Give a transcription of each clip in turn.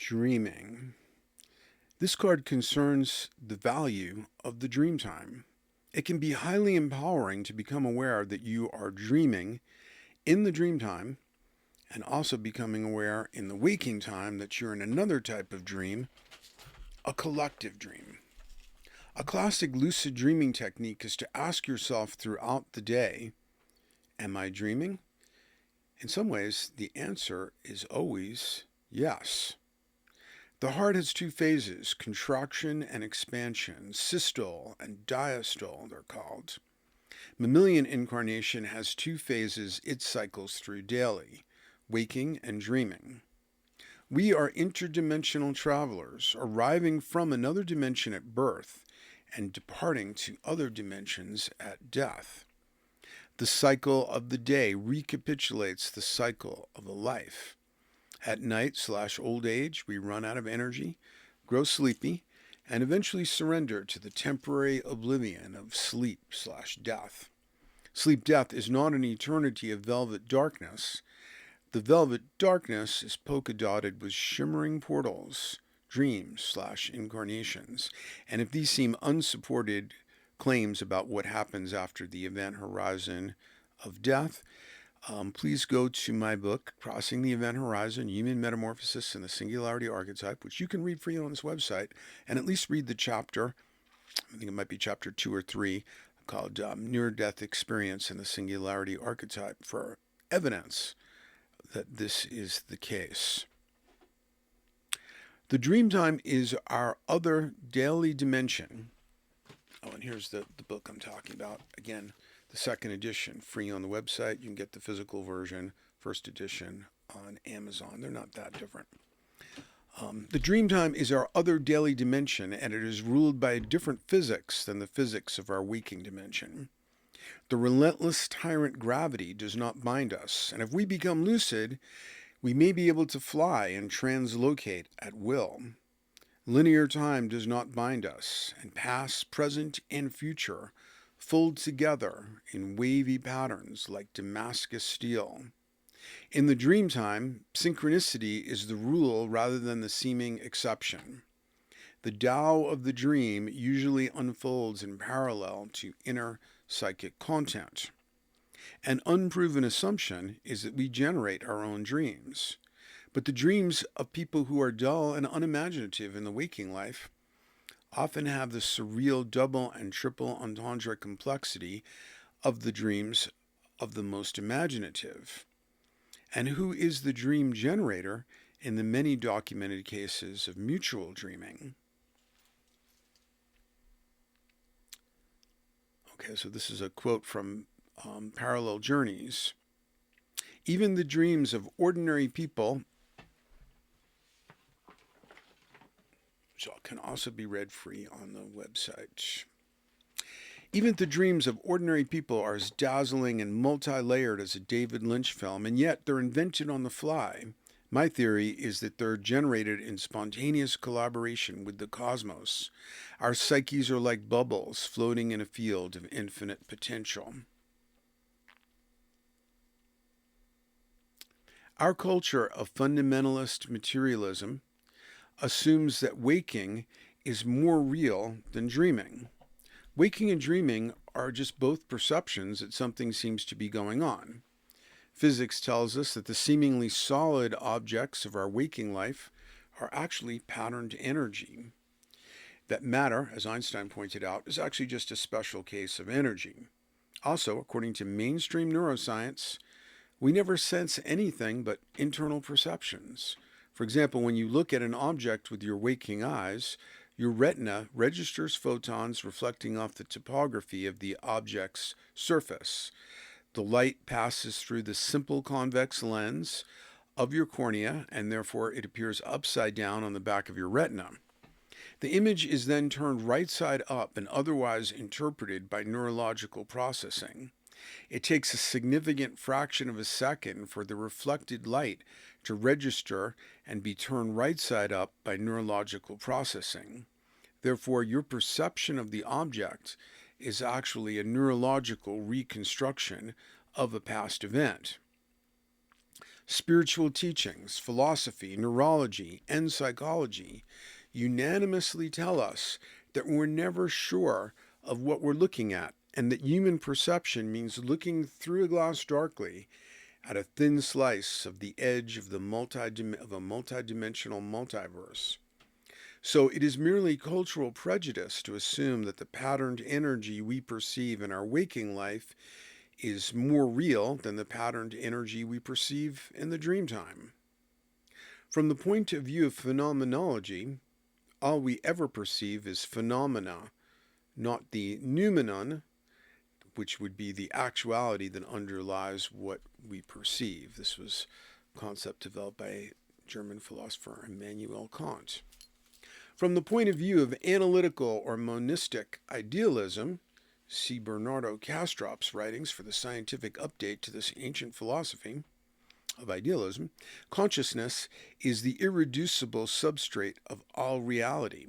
Dreaming. This card concerns the value of the dream time. It can be highly empowering to become aware that you are dreaming in the dream time and also becoming aware in the waking time that you're in another type of dream, a collective dream. A classic lucid dreaming technique is to ask yourself throughout the day, am I dreaming? In some ways, the answer is always yes. The heart has two phases, contraction and expansion, systole and diastole, they're called. Mammalian incarnation has two phases it cycles through daily, waking and dreaming. We are interdimensional travelers, arriving from another dimension at birth and departing to other dimensions at death. The cycle of the day recapitulates the cycle of a life. At night/old age, we run out of energy, grow sleepy, and eventually surrender to the temporary oblivion of sleep/death. Sleep-death is not an eternity of velvet darkness. The velvet darkness is polka-dotted with shimmering portals, dreams/incarnations, and if these seem unsupported claims about what happens after the event horizon of death, please go to my book, Crossing the Event Horizon, Human Metamorphosis and the Singularity Archetype, which you can read free on this website, and at least read the chapter, I think it might be chapter 2 or 3, called Near-Death Experience and the Singularity Archetype for evidence that this is the case. The dream time is our other daily dimension. Oh, and here's the book I'm talking about. Again, the second edition, free on the website. You can get the physical version, first edition, on Amazon. They're not that different. The dream time is our other daily dimension, and it is ruled by a different physics than the physics of our waking dimension. The relentless tyrant gravity does not bind us, and if we become lucid, we may be able to fly and translocate at will. Linear time does not bind us, and past, present, and future fold together in wavy patterns like Damascus steel. In the dream time, synchronicity is the rule rather than the seeming exception. The Tao of the dream usually unfolds in parallel to inner psychic content. An unproven assumption is that we generate our own dreams. But the dreams of people who are dull and unimaginative in the waking life often have the surreal double and triple entendre complexity of the dreams of the most imaginative. And who is the dream generator in the many documented cases of mutual dreaming? Okay, so this is a quote from Parallel Journeys. Even the dreams of ordinary people, which can also be read free on the website. Even the dreams of ordinary people are as dazzling and multi-layered as a David Lynch film, and yet they're invented on the fly. My theory is that they're generated in spontaneous collaboration with the cosmos. Our psyches are like bubbles floating in a field of infinite potential. Our culture of fundamentalist materialism assumes that waking is more real than dreaming. Waking and dreaming are just both perceptions that something seems to be going on. Physics tells us that the seemingly solid objects of our waking life are actually patterned energy. That matter, as Einstein pointed out, is actually just a special case of energy. Also, according to mainstream neuroscience, we never sense anything but internal perceptions. For example, when you look at an object with your waking eyes, your retina registers photons reflecting off the topography of the object's surface. The light passes through the simple convex lens of your cornea, and therefore it appears upside down on the back of your retina. The image is then turned right side up and otherwise interpreted by neurological processing. It takes a significant fraction of a second for the reflected light to register and be turned right side up by neurological processing. Therefore, your perception of the object is actually a neurological reconstruction of a past event. Spiritual teachings, philosophy, neurology, and psychology unanimously tell us that we're never sure of what we're looking at, and that human perception means looking through a glass darkly at a thin slice of the edge of a multidimensional multiverse. So it is merely cultural prejudice to assume that the patterned energy we perceive in our waking life is more real than the patterned energy we perceive in the dream time. From the point of view of phenomenology, all we ever perceive is phenomena, not the noumenon, which would be the actuality that underlies what we perceive. This was a concept developed by German philosopher Immanuel Kant. From the point of view of analytical or monistic idealism, see Bernardo Kastrup's writings for the scientific update to this ancient philosophy of idealism, consciousness is the irreducible substrate of all reality.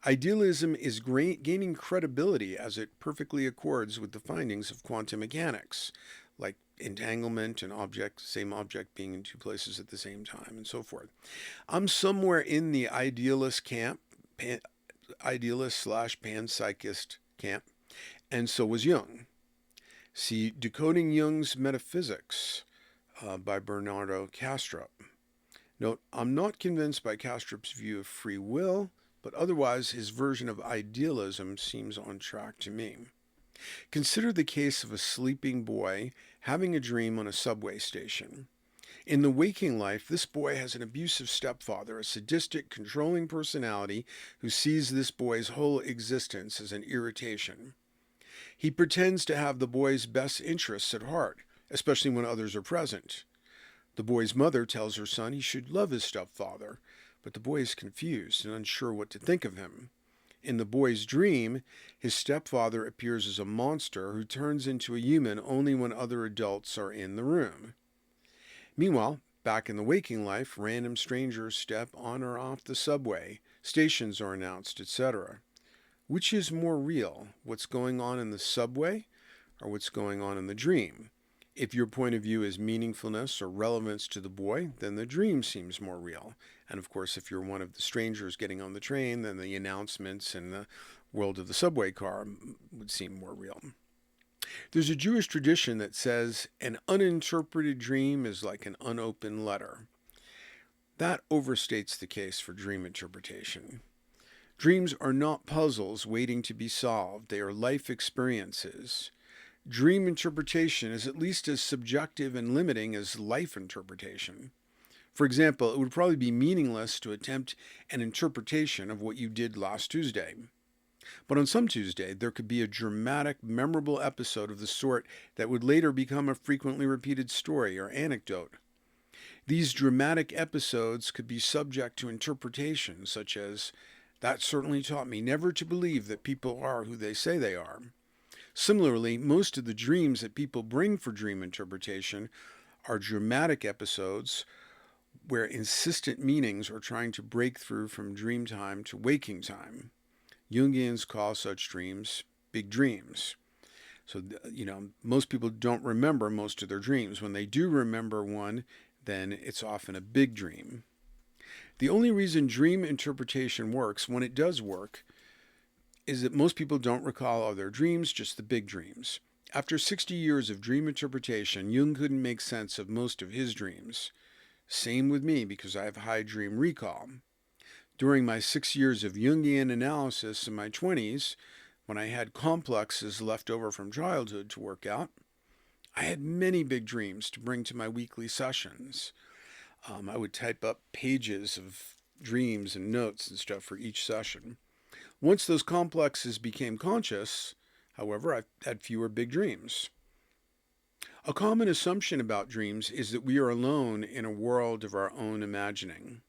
Idealism is gaining credibility as it perfectly accords with the findings of quantum mechanics, like entanglement and same object being in two places at the same time, and so forth. I'm somewhere in the idealist camp, idealist/panpsychist camp, and so was Jung. See Decoding Jung's Metaphysics by Bernardo Kastrup. Note, I'm not convinced by Kastrup's view of free will, but otherwise his version of idealism seems on track to me. Consider the case of a sleeping boy having a dream on a subway station. In the waking life, this boy has an abusive stepfather, a sadistic, controlling personality who sees this boy's whole existence as an irritation. He pretends to have the boy's best interests at heart, especially when others are present. The boy's mother tells her son he should love his stepfather, but the boy is confused and unsure what to think of him. In the boy's dream, his stepfather appears as a monster who turns into a human only when other adults are in the room. Meanwhile, back in the waking life, random strangers step on or off the subway, stations are announced, etc. Which is more real, what's going on in the subway or what's going on in the dream? If your point of view is meaningfulness or relevance to the boy, then the dream seems more real. And of course, if you're one of the strangers getting on the train, then the announcements and the world of the subway car would seem more real. There's a Jewish tradition that says an uninterpreted dream is like an unopened letter. That overstates the case for dream interpretation. Dreams are not puzzles waiting to be solved. They are life experiences. Dream interpretation is at least as subjective and limiting as life interpretation. For example, it would probably be meaningless to attempt an interpretation of what you did last Tuesday. But on some Tuesday, there could be a dramatic, memorable episode of the sort that would later become a frequently repeated story or anecdote. These dramatic episodes could be subject to interpretation, such as, "That certainly taught me never to believe that people are who they say they are." Similarly, most of the dreams that people bring for dream interpretation are dramatic episodes where insistent meanings are trying to break through from dream time to waking time. Jungians call such dreams big dreams. So, most people don't remember most of their dreams. When they do remember one, then it's often a big dream. The only reason dream interpretation works, when it does work, is that most people don't recall all their dreams, just the big dreams. After 60 years of dream interpretation, Jung couldn't make sense of most of his dreams. Same with me, because I have high dream recall. During my 6 years of Jungian analysis in my 20s, when I had complexes left over from childhood to work out, I had many big dreams to bring to my weekly sessions. I would type up pages of dreams and notes and stuff for each session. Once those complexes became conscious, however, I had fewer big dreams. A common assumption about dreams is that we are alone in a world of our own imagining.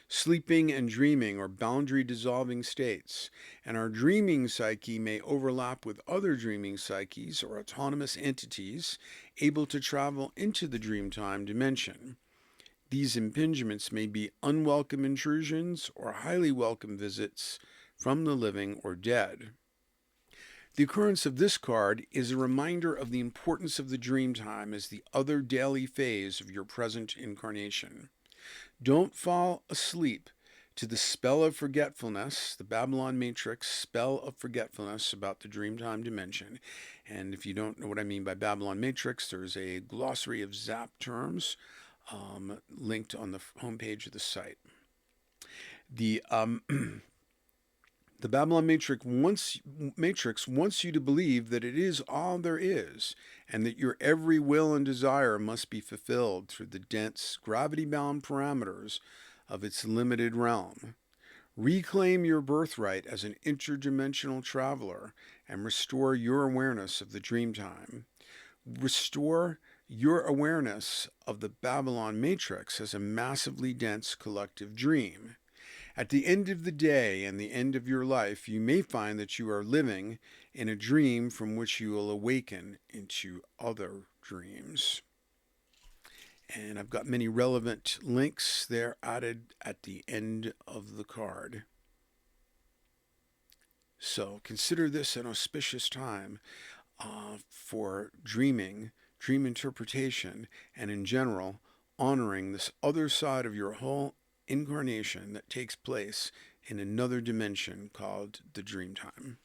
Sleeping and dreaming are boundary-dissolving states, and our dreaming psyche may overlap with other dreaming psyches or autonomous entities able to travel into the dreamtime dimension. These impingements may be unwelcome intrusions or highly welcome visits from the living or dead. The occurrence of this card is a reminder of the importance of the dream time as the other daily phase of your present incarnation. Don't fall asleep to the spell of forgetfulness, the Babylon Matrix spell of forgetfulness about the Dreamtime dimension. And if you don't know what I mean by Babylon Matrix, there's a glossary of ZAP terms linked on the homepage of the site. The the Babylon Matrix wants you to believe that it is all there is, and that your every will and desire must be fulfilled through the dense, gravity-bound parameters of its limited realm. Reclaim your birthright as an interdimensional traveler and restore your awareness of the dream time. Restore your awareness of the Babylon Matrix as a massively dense collective dream. At the end of the day and the end of your life, you may find that you are living in a dream from which you will awaken into other dreams. And I've got many relevant links there added at the end of the card. So consider this an auspicious time for dreaming, dream interpretation, and in general, honoring this other side of your whole incarnation that takes place in another dimension called the dream time.